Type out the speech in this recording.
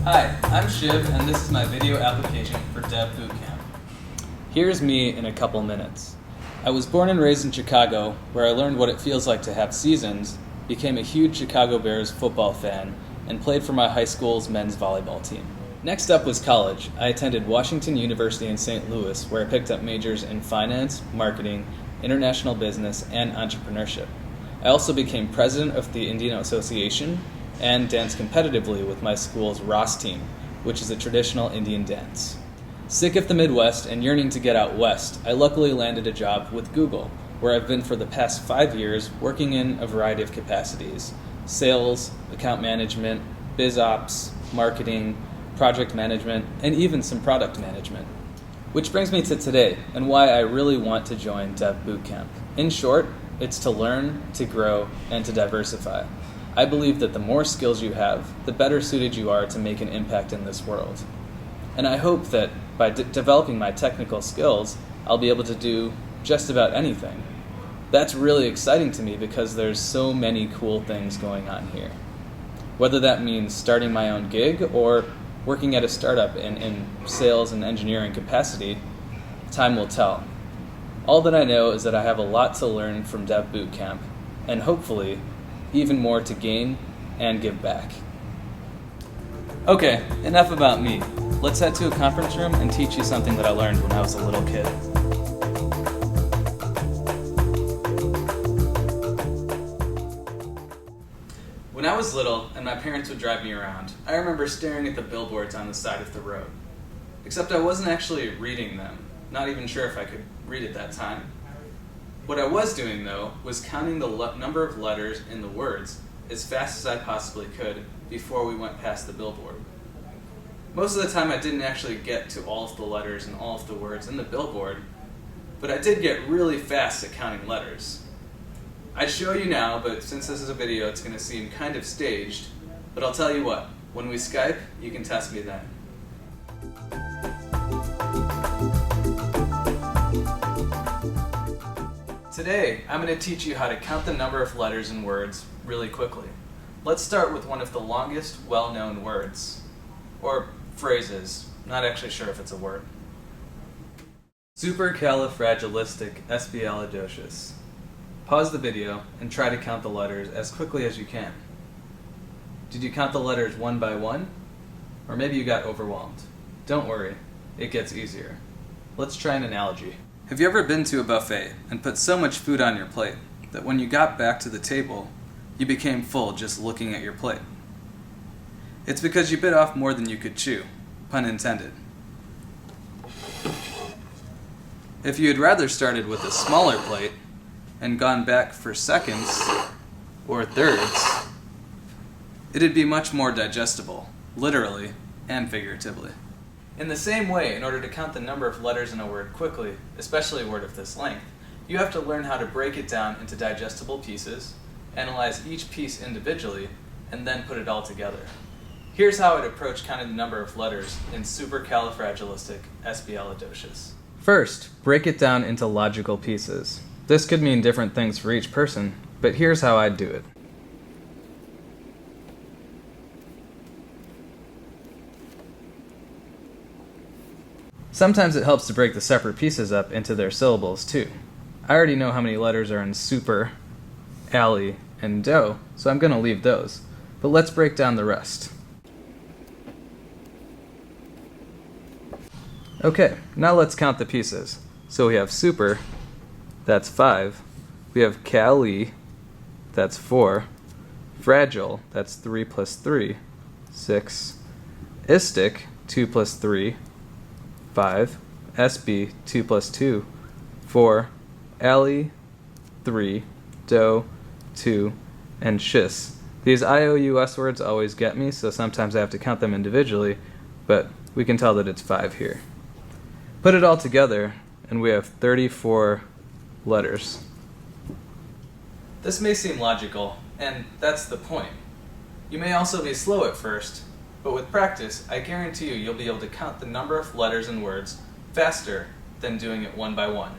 Hi, I'm Shiv, and this is my video application for Dev Bootcamp. Here's me in a couple minutes. I was born and raised in Chicago, where I learned what it feels like to have seasons, became a huge Chicago Bears football fan, and played for my high school's men's volleyball team. Next up was college. I attended Washington University in St. Louis, where I picked up majors in finance, marketing, international business, and entrepreneurship. I also became president of the Indian Association and danced competitively with my school's Ross team, which is a traditional Indian dance. Sick of the Midwest and yearning to get out west, I luckily landed a job with Google, where I've been for the past 5 years working in a variety of capacities: sales, account management, biz ops, marketing, project management, and even some product management. Which brings me to today, and why I really want to join Dev Bootcamp. In short, it's to learn, to grow, and to diversify. I believe that the more skills you have, the better suited you are to make an impact in this world. And I hope that by developing my technical skills, I'll be able to do just about anything. That's really exciting to me because there's so many cool things going on here. Whether that means starting my own gig or working at a startup in sales and engineering capacity, time will tell. All that I know is that I have a lot to learn from Dev Bootcamp, and hopefully even more to gain and give back. Okay, enough about me. Let's head to a conference room and teach you something that I learned when I was a little kid. When I was little and my parents would drive me around, I remember staring at the billboards on the side of the road. Except I wasn't actually reading them, not even sure if I could read at that time. What I was doing, though, was counting the number of letters in the words as fast as I possibly could before we went past the billboard. Most of the time I didn't actually get to all of the letters and all of the words in the billboard, but I did get really fast at counting letters. I'd show you now, but since this is a video, it's going to seem kind of staged, but I'll tell you what, when we Skype, you can test me then. Today, I'm going to teach you how to count the number of letters in words really quickly. Let's start with one of the longest, well-known words, or phrases. Not actually sure if it's a word. Supercalifragilisticexpialidocious. Pause the video and try to count the letters as quickly as you can. Did you count the letters one by one? Or maybe you got overwhelmed. Don't worry, it gets easier. Let's try an analogy. Have you ever been to a buffet and put so much food on your plate that when you got back to the table, you became full just looking at your plate? It's because you bit off more than you could chew, pun intended. If you had rather started with a smaller plate and gone back for seconds or thirds, it'd be much more digestible, literally and figuratively. In the same way, in order to count the number of letters in a word quickly, especially a word of this length, you have to learn how to break it down into digestible pieces, analyze each piece individually, and then put it all together. Here's how I'd approach counting the number of letters in supercalifragilisticexpialidocious. First, break it down into logical pieces. This could mean different things for each person, but here's how I'd do it. Sometimes it helps to break the separate pieces up into their syllables too. I already know how many letters are in super, alley, and do, so I'm going to leave those. But let's break down the rest. Okay, now let's count the pieces. So we have super, that's 5. We have cali, that's 4. Fragile, that's 3 plus 3, 6. Istic, 2 plus 3, 5, SB, 2 plus 2, 4, alley, 3, do, 2, and shis. These IOUS words always get me, so sometimes I have to count them individually, but we can tell that it's 5 here. Put it all together, and we have 34 letters. This may seem logical, and that's the point. You may also be slow at first, but with practice, I guarantee you'll be able to count the number of letters and words faster than doing it one by one.